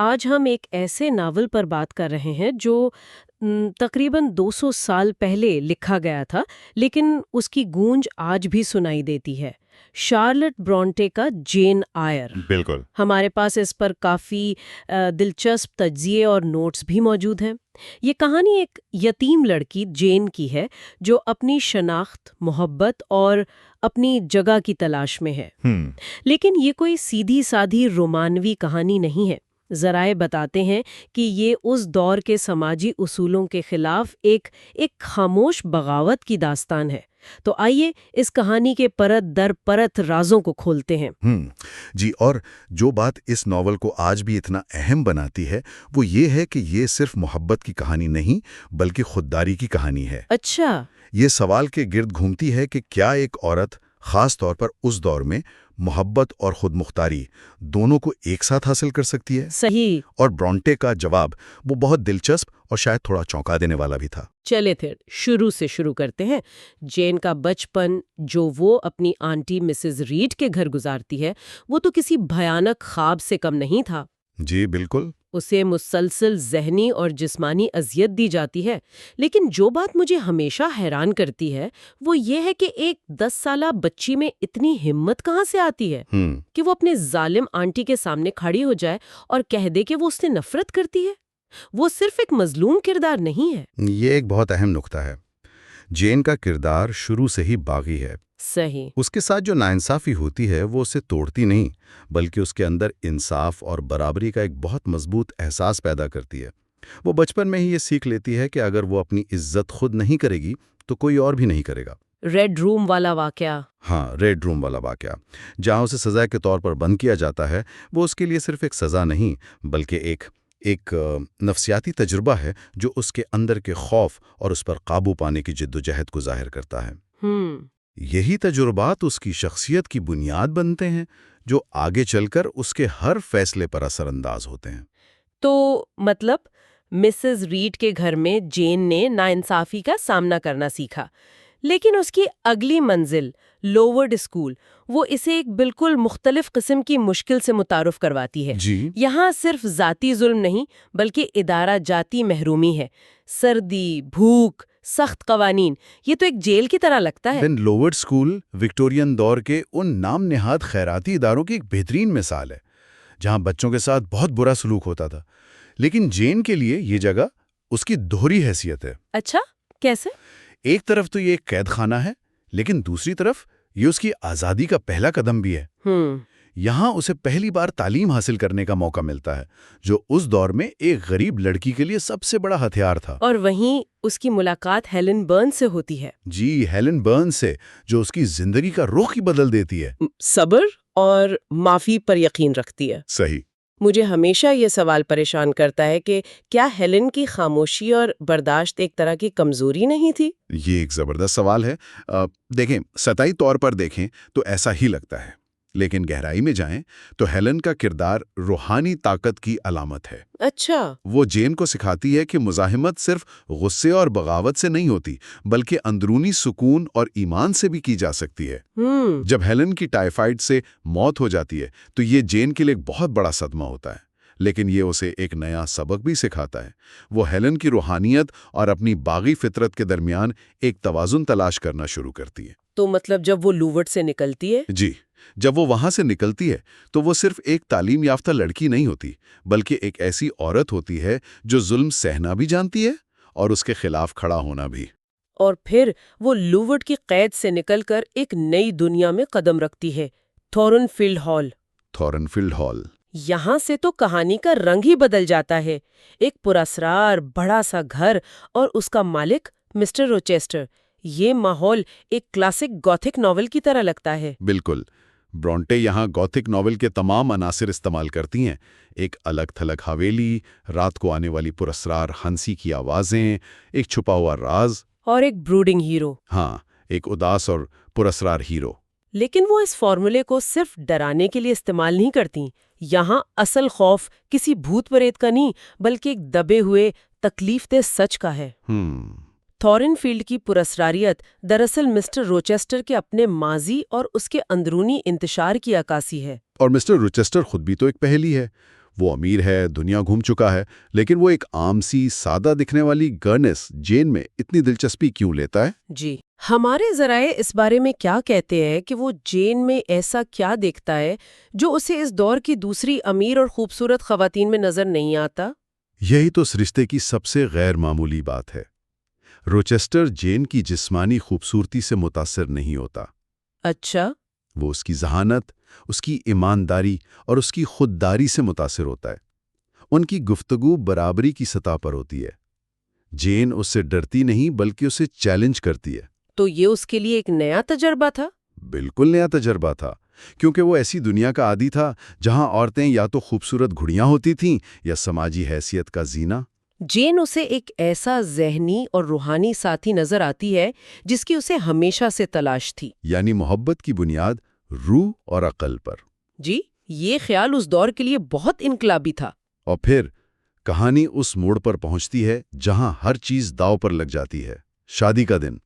آج ہم ایک ایسے ناول پر بات کر رہے ہیں جو تقریباً 200 سال پہلے لکھا گیا تھا، لیکن اس کی گونج آج بھی سنائی دیتی ہے۔ شارلٹ برونٹے کا جین آئر۔ بالکل۔ ہمارے پاس اس پر کافی دلچسپ تجزیے اور نوٹس بھی موجود ہیں۔ یہ کہانی ایک یتیم لڑکی جین کی ہے جو اپنی شناخت، محبت اور اپنی جگہ کی تلاش میں ہے۔ لیکن یہ کوئی سیدھی سادھی رومانوی کہانی نہیں ہے۔ ذرائع بتاتے ہیں کہ یہ اس دور کے سماجی اصولوں کے خلاف ایک خاموش بغاوت کی داستان ہے۔ تو آئیے اس کہانی کے پرت در پرت رازوں کو کھولتے ہیں۔ جی، اور جو بات اس ناول کو آج بھی اتنا اہم بناتی ہے وہ یہ ہے کہ یہ صرف محبت کی کہانی نہیں بلکہ خودداری کی کہانی ہے۔ اچھا۔ یہ سوال کے گرد گھومتی ہے کہ کیا ایک عورت، خاص طور پر اس دور میں، محبت اور خود مختاری دونوں کو ایک ساتھ حاصل کر سکتی ہے؟ صحیح۔ اور برونٹے کا جواب وہ بہت دلچسپ اور شاید تھوڑا چونکا دینے والا بھی تھا۔ چلے پھر شروع سے شروع کرتے ہیں۔ جین کا بچپن جو وہ اپنی آنٹی مسز ریڈ کے گھر گزارتی ہے وہ تو کسی بھیانک خواب سے کم نہیں تھا۔ جی بالکل۔ اسے مسلسل ذہنی اور جسمانی اذیت دی جاتی ہے، لیکن جو بات مجھے ہمیشہ حیران کرتی ہے وہ یہ ہے کہ ایک 10 سالہ بچی میں اتنی ہمت کہاں سے آتی ہے کہ وہ اپنے ظالم آنٹی کے سامنے کھڑی ہو جائے اور کہہ دے کہ وہ اس سے نفرت کرتی ہے۔ وہ صرف ایک مظلوم کردار نہیں ہے۔ یہ ایک بہت اہم نقطہ ہے۔ جین کا کردار شروع سے ہی باغی ہے۔ صحیح۔ اس کے ساتھ جو ناانصافی ہوتی ہے وہ اسے توڑتی نہیں بلکہ اس کے اندر انصاف اور برابری کا ایک بہت مضبوط احساس پیدا کرتی ہے۔ وہ بچپن میں ہی یہ سیکھ لیتی ہے کہ اگر وہ اپنی عزت خود نہیں کرے گی تو کوئی اور بھی نہیں کرے گا۔ ریڈ روم والا واقعہ۔ ہاں، ریڈ روم والا واقعہ، جہاں اسے سزا کے طور پر بند کیا جاتا ہے، وہ اس کے لیے صرف ایک سزا نہیں بلکہ ایک نفسیاتی تجربہ ہے جو اس کے اندر کے خوف اور اس پر قابو پانے کی جدوجہد کو ظاہر کرتا ہے۔ یہی تجربات اس کی شخصیت کی بنیاد بنتے ہیں جو آگے چل کر اس کے ہر فیصلے پر اثر انداز ہوتے ہیں۔ تو مطلب مسز ریڈ کے گھر میں جین نے ناانصافی کا سامنا کرنا سیکھا، لیکن اس کی اگلی منزل لوورڈ اسکول وہ اسے ایک بالکل مختلف قسم کی مشکل سے متعارف کرواتی ہے۔ جی۔ یہاں صرف ذاتی ظلم نہیں بلکہ ادارہ جاتی محرومی ہے۔ سردی، بھوک، سخت قوانین، یہ تو ایک جیل کی طرح لگتا ہے۔ لوورڈ اسکول وکٹورین دور کے ان نام نہاد خیراتی اداروں کی ایک بہترین مثال ہے جہاں بچوں کے ساتھ بہت برا سلوک ہوتا تھا، لیکن جین کے لیے یہ جگہ اس کی دوہری حیثیت ہے۔ اچھا، کیسے؟ ایک طرف تو یہ ایک قید خانہ ہے لیکن دوسری طرف یہ اس کی آزادی کا پہلا قدم بھی ہے۔ یہاں اسے پہلی بار تعلیم حاصل کرنے کا موقع ملتا ہے جو اس دور میں ایک غریب لڑکی کے لیے سب سے بڑا ہتھیار تھا۔ اور وہیں اس کی ملاقات ہیلن برن سے ہوتی ہے۔ جی، ہیلن برن سے، جو اس کی زندگی کا رخ ہی بدل دیتی ہے۔ صبر اور معافی پر یقین رکھتی ہے۔ صحیح۔ مجھے ہمیشہ یہ سوال پریشان کرتا ہے کہ کیا ہیلن کی خاموشی اور برداشت ایک طرح کی کمزوری نہیں تھی؟ یہ ایک زبردست سوال ہے۔ دیکھیں، سطحی طور پر دیکھیں تو ایسا ہی لگتا ہے، لیکن گہرائی میں جائیں تو ہیلن کا کردار روحانی طاقت کی علامت ہے۔ اچھا۔ وہ جین کو سکھاتی ہے کہ مزاحمت صرف غصے اور بغاوت سے نہیں ہوتی بلکہ اندرونی سکون اور ایمان سے بھی کی جا سکتی ہے۔ جب ہیلن کی ٹائیفائڈ سے موت ہو جاتی ہے تو یہ جین کے لیے ایک بہت بڑا صدمہ ہوتا ہے، لیکن یہ اسے ایک نیا سبق بھی سکھاتا ہے۔ وہ ہیلن کی روحانیت اور اپنی باغی فطرت کے درمیان ایک توازن تلاش کرنا شروع کرتی ہے۔ تو مطلب جب وہ لوورڈ سے نکلتی ہے؟ جی، جب وہ وہاں سے نکلتی ہے تو وہ صرف ایک تعلیم یافتہ لڑکی نہیں ہوتی بلکہ ایک ایسی عورت ہوتی ہے جو ظلم سہنا بھی جانتی ہے اور اس کے خلاف کھڑا ہونا بھی۔ اور پھر وہ لوورڈ کی قید سے نکل کر ایک نئی دنیا میں قدم رکھتی ہے، تھورنفیلڈ ہال۔ تھورنفیلڈ ہال۔ یہاں سے تو کہانی کا رنگ ہی بدل جاتا ہے۔ ایک پراسرار بڑا سا گھر اور اس کا مالک مسٹر روچیسٹر۔ یہ ماحول ایک کلاسک گوتھک ناول کی طرح لگتا ہے۔ بالکل۔ برونٹے یہاں گوتھک ناول کے تمام عناصر استعمال کرتی ہیں۔ ایک الگ تھلگ حویلی، رات کو آنے والی پراسرار ہنسی کی آوازیں، ایک چھپا ہوا راز، اور ایک بروڈنگ ہیرو۔ ہاں، ایک اداس اور پراسرار ہیرو۔ لیکن وہ اس فارمولے کو صرف ڈرانے کے لیے استعمال نہیں کرتی۔ یہاں اصل خوف کسی بھوت پریت کا نہیں بلکہ ایک دبے ہوئے تکلیف دہ سچ کا ہے۔ تھورنفیلڈ کی پراسراریت دراصل مسٹر روچیسٹر کے اپنے ماضی اور اس کے اندرونی انتشار کی عکاسی ہے۔ اور مسٹر روچیسٹر خود بھی تو ایک پہیلی ہے۔ وہ امیر ہے، دنیا گھوم چکا ہے، لیکن وہ ایک عام سی سادہ دکھنے والی گرنس جین میں اتنی دلچسپی کیوں لیتا ہے؟ جی، ہمارے ذرائع اس بارے میں کیا کہتے ہیں کہ وہ جین میں ایسا کیا دیکھتا ہے جو اسے اس دور کی دوسری امیر اور خوبصورت خواتین میں نظر نہیں آتا؟ یہی تو اس رشتے کی سب سے غیر معمولی بات ہے۔ روچسٹر جین کی جسمانی خوبصورتی سے متاثر نہیں ہوتا۔ اچھا۔ وہ اس کی ذہانت، اس کی ایمانداری اور اس کی خودداری سے متاثر ہوتا ہے۔ ان کی گفتگو برابری کی سطح پر ہوتی ہے۔ جین اس سے ڈرتی نہیں بلکہ اسے چیلنج کرتی ہے۔ تو یہ اس کے لیے ایک نیا تجربہ تھا؟ بالکل نیا تجربہ تھا، کیونکہ وہ ایسی دنیا کا عادی تھا جہاں عورتیں یا تو خوبصورت گھڑیاں ہوتی تھیں یا سماجی حیثیت کا زینہ۔ جین اسے ایک ایسا ذہنی اور روحانی ساتھی نظر آتی ہے جس کی اسے ہمیشہ سے تلاش تھی۔ یعنی محبت کی بنیاد روح اور عقل پر۔ جی، یہ خیال اس دور کے لیے بہت انقلابی تھا۔ اور پھر کہانی اس موڑ پر پہنچتی ہے جہاں ہر چیز داؤ پر لگ جاتی ہے۔ شادی کا دن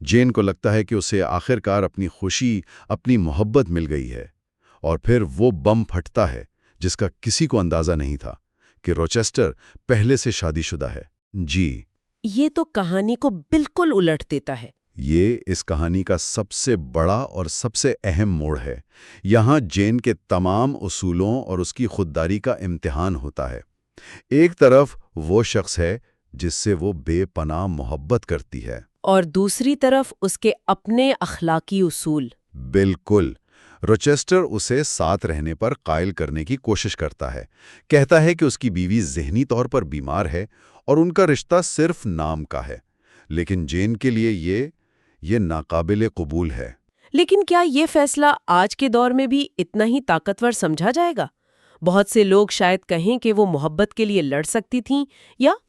جین کو لگتا ہے کہ اسے آخرکار اپنی خوشی، اپنی محبت مل گئی ہے، اور پھر وہ بم پھٹتا ہے جس کا کسی کو اندازہ نہیں تھا کہ روچسٹر پہلے سے شادی شدہ ہے۔ جی، یہ تو کہانی کو بالکل الٹ دیتا ہے۔ یہ اس کہانی کا سب سے بڑا اور سب سے اہم موڑ ہے۔ یہاں جین کے تمام اصولوں اور اس کی خودداری کا امتحان ہوتا ہے۔ ایک طرف وہ شخص ہے جس سے وہ بے پناہ محبت کرتی ہے، اور دوسری طرف اس کے اپنے اخلاقی اصول۔ بالکل۔ روچسٹر اسے ساتھ رہنے پر قائل کرنے کی کوشش کرتا ہے، کہتا ہے کہ اس کی بیوی ذہنی طور پر بیمار ہے اور ان کا رشتہ صرف نام کا ہے، لیکن جین کے لیے یہ ناقابل قبول ہے۔ لیکن کیا یہ فیصلہ آج کے دور میں بھی اتنا ہی طاقتور سمجھا جائے گا؟ بہت سے لوگ شاید کہیں کہ وہ محبت کے لیے لڑ سکتی تھیں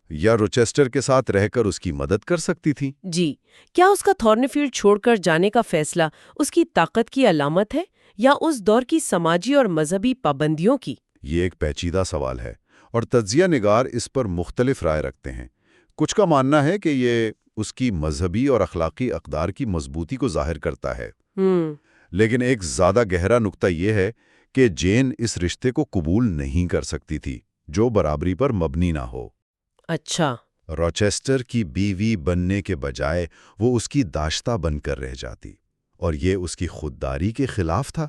یا روچسٹر کے ساتھ رہ کر اس کی مدد کر سکتی تھی۔ جی، کیا اس کا تھورنفیلڈ چھوڑ کر جانے کا فیصلہ اس کی طاقت کی علامت ہے یا اس دور کی سماجی اور مذہبی پابندیوں کی؟ یہ ایک پیچیدہ سوال ہے، اور تجزیہ نگار اس پر مختلف رائے رکھتے ہیں۔ کچھ کا ماننا ہے کہ یہ اس کی مذہبی اور اخلاقی اقدار کی مضبوطی کو ظاہر کرتا ہے، لیکن ایک زیادہ گہرا نقطہ یہ ہے کہ جین اس رشتے کو قبول نہیں کر سکتی تھی جو برابری پر مبنی نہ ہو۔ اچھا۔ روچسٹر کی بیوی بننے کے بجائے وہ اس کی داشتہ بن کر رہ جاتی، اور یہ اس کی خودداری کے خلاف تھا۔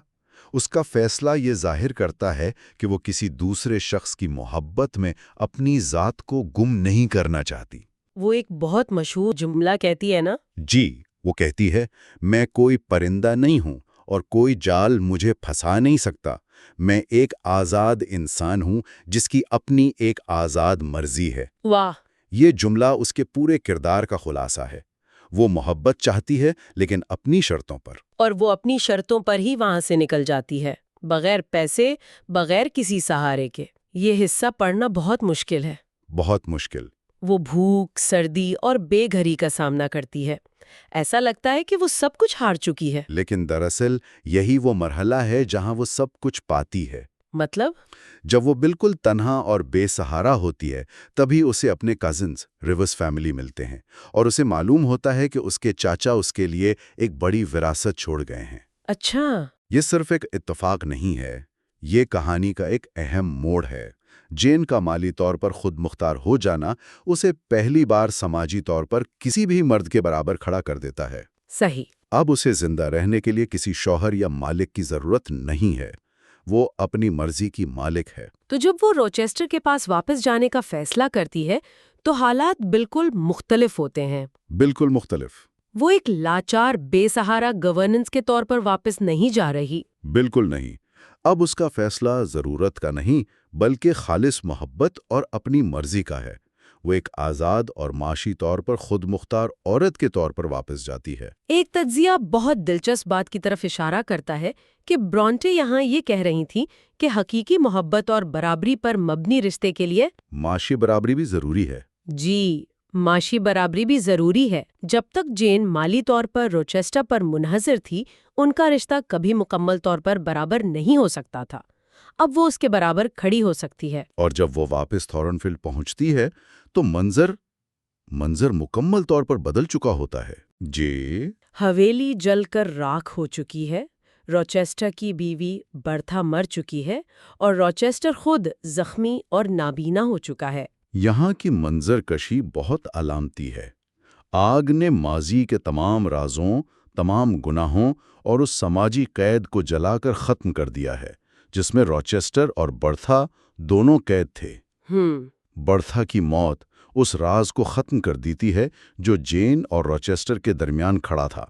اس کا فیصلہ یہ ظاہر کرتا ہے کہ وہ کسی دوسرے شخص کی محبت میں اپنی ذات کو گم نہیں کرنا چاہتی۔ وہ ایک بہت مشہور جملہ کہتی ہے نا؟ جی، وہ کہتی ہے، میں کوئی پرندہ نہیں ہوں اور کوئی جال مجھے پھنسا نہیں سکتا۔ میں ایک آزاد انسان ہوں جس کی اپنی ایک آزاد مرضی ہے۔ واہ! یہ جملہ اس کے پورے کردار کا خلاصہ ہے۔ وہ محبت چاہتی ہے لیکن اپنی شرطوں پر، اور وہ اپنی شرطوں پر ہی وہاں سے نکل جاتی ہے، بغیر پیسے، بغیر کسی سہارے کے۔ یہ حصہ پڑھنا بہت مشکل ہے۔ بہت مشکل۔ وہ بھوک، سردی اور بے گھری کا سامنا کرتی ہے۔ ایسا لگتا ہے کہ وہ سب کچھ ہار چکی ہے۔ لیکن دراصل یہی وہ مرحلہ ہے جہاں وہ سب کچھ پاتی ہے۔ مطلب؟ جب وہ بالکل تنہا اور بے سہارا ہوتی ہے، تبھی اسے اپنے کزنز ریورس فیملی ملتے ہیں، اور اسے معلوم ہوتا ہے کہ اس کے چاچا اس کے لیے ایک بڑی وراثت چھوڑ گئے ہیں۔ اچھا۔ یہ صرف ایک اتفاق نہیں ہے، یہ کہانی کا ایک اہم موڑ ہے۔ جین کا مالی طور پر خود مختار ہو جانا اسے پہلی بار سماجی طور پر کسی بھی مرد کے برابر کھڑا کر دیتا ہے۔ صحیح۔ اب اسے زندہ رہنے کے لیے کسی شوہر یا مالک کی ضرورت نہیں ہے، وہ اپنی مرضی کی مالک ہے۔ تو جب وہ روچسٹر کے پاس واپس جانے کا فیصلہ کرتی ہے تو حالات بالکل مختلف ہوتے ہیں۔ بالکل مختلف۔ وہ ایک لاچار بے سہارا گورننس کے طور پر واپس نہیں جا رہی۔ بالکل نہیں۔ اب اس کا فیصلہ ضرورت کا نہیں بلکہ خالص محبت اور اپنی مرضی کا ہے۔ وہ ایک آزاد اور معاشی طور پر خود مختار عورت کے طور پر واپس جاتی ہے۔ ایک تجزیہ بہت دلچسپ بات کی طرف اشارہ کرتا ہے کہ برونٹے یہاں یہ کہہ رہی تھی کہ حقیقی محبت اور برابری پر مبنی رشتے کے لیے معاشی برابری بھی ضروری ہے۔ جی، معاشی برابری بھی ضروری ہے۔ جب تک جین مالی طور پر روچسٹر پر منحصر تھی، ان کا رشتہ کبھی مکمل طور پر برابر نہیں ہو سکتا تھا۔ اب وہ اس کے برابر کھڑی ہو سکتی ہے۔ اور جب وہ واپس تھورنفیلڈ پہنچتی ہے تو منظر مکمل طور پر بدل چکا ہوتا ہے۔ جی، حویلی جل کر راکھ ہو چکی ہے۔ روچیسٹر کی بیوی برتھا مر چکی ہے اور روچیسٹر خود زخمی اور نابینا ہو چکا ہے۔ یہاں کی منظر کشی بہت علامتی ہے۔ آگ نے ماضی کے تمام رازوں، تمام گناہوں اور اس سماجی قید کو جلا کر ختم کر دیا ہے جس میں روچیسٹر اور برتھا دونوں قید تھے۔ برتھا کی موت اس راز کو ختم کر دیتی ہے جو جین اور روچیسٹر کے درمیان کھڑا تھا،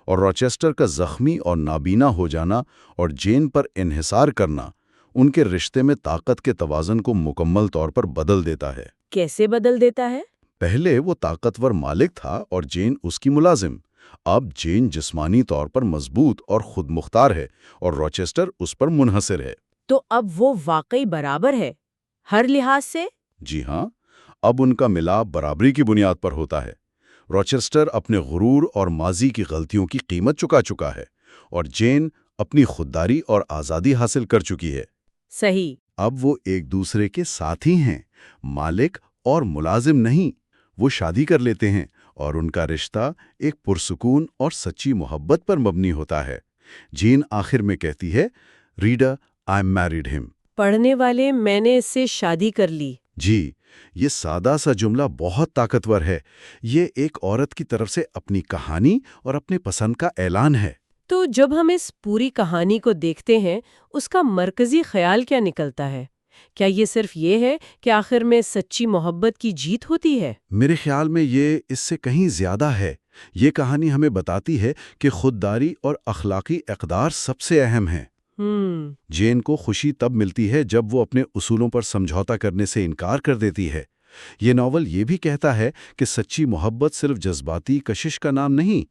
اور روچیسٹر کا زخمی اور نابینا ہو جانا اور جین پر انحصار کرنا ان کے رشتے میں طاقت کے توازن کو مکمل طور پر بدل دیتا ہے۔ کیسے بدل دیتا ہے؟ پہلے وہ طاقتور مالک تھا اور جین اس کی ملازم۔ اب جین جسمانی طور پر مضبوط اور خود مختار ہے اور روچیسٹر اس پر منحصر ہے۔ تو اب وہ واقعی برابر ہے ہر لحاظ سے؟ جی ہاں، اب ان کا ملاپ برابری کی بنیاد پر ہوتا ہے۔ روچیسٹر اپنے غرور اور ماضی کی غلطیوں کی قیمت چکا چکا ہے اور جین اپنی خودداری اور آزادی حاصل کر چکی ہے۔ صحیح۔ اب وہ ایک دوسرے کے ساتھی ہیں، مالک اور ملازم نہیں۔ وہ شادی کر لیتے ہیں اور ان کا رشتہ ایک پرسکون اور سچی محبت پر مبنی ہوتا ہے۔ جین آخر میں کہتی ہے، "ریڈر، آئی میریڈ ہم"۔ پڑھنے والے، میں نے اس سے شادی کر لی۔ جی، یہ سادہ سا جملہ بہت طاقتور ہے۔ یہ ایک عورت کی طرف سے اپنی کہانی اور اپنے پسند کا اعلان ہے۔ تو جب ہم اس پوری کہانی کو دیکھتے ہیں، اس کا مرکزی خیال کیا نکلتا ہے؟ کیا یہ صرف یہ ہے کہ آخر میں سچی محبت کی جیت ہوتی ہے؟ میرے خیال میں یہ اس سے کہیں زیادہ ہے۔ یہ کہانی ہمیں بتاتی ہے کہ خودداری اور اخلاقی اقدار سب سے اہم ہیں۔ جین کو خوشی تب ملتی ہے جب وہ اپنے اصولوں پر سمجھوتا کرنے سے انکار کر دیتی ہے۔ یہ ناول یہ بھی کہتا ہے کہ سچی محبت صرف جذباتی کشش کا نام نہیں،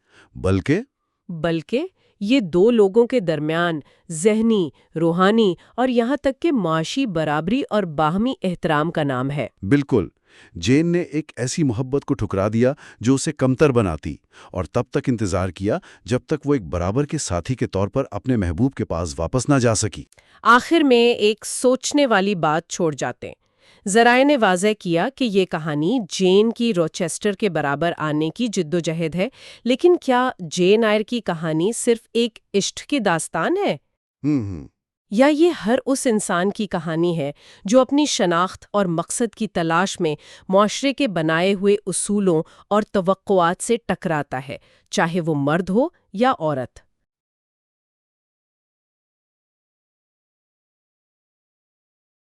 بلکہ یہ دو لوگوں کے درمیان ذہنی، روحانی اور یہاں تک کہ معاشی برابری اور باہمی احترام کا نام ہے۔ بالکل۔ جین نے ایک ایسی محبت کو ٹھکرا دیا جو اسے کمتر بناتی، اور تب تک انتظار کیا جب تک وہ ایک برابر کے ساتھی کے طور پر اپنے محبوب کے پاس واپس نہ جا سکی۔ آخر میں ایک سوچنے والی بات چھوڑ جاتے ہیں۔ ذرائع نے واضح کیا کہ یہ کہانی جین کی روچیسٹر کے برابر آنے کی جدوجہد ہے، لیکن کیا جین ایئر کی کہانی صرف ایک عشق کی داستان ہے؟ یا یہ ہر اس انسان کی کہانی ہے جو اپنی شناخت اور مقصد کی تلاش میں معاشرے کے بنائے ہوئے اصولوں اور توقعات سے ٹکراتا ہے، چاہے وہ مرد ہو یا عورت؟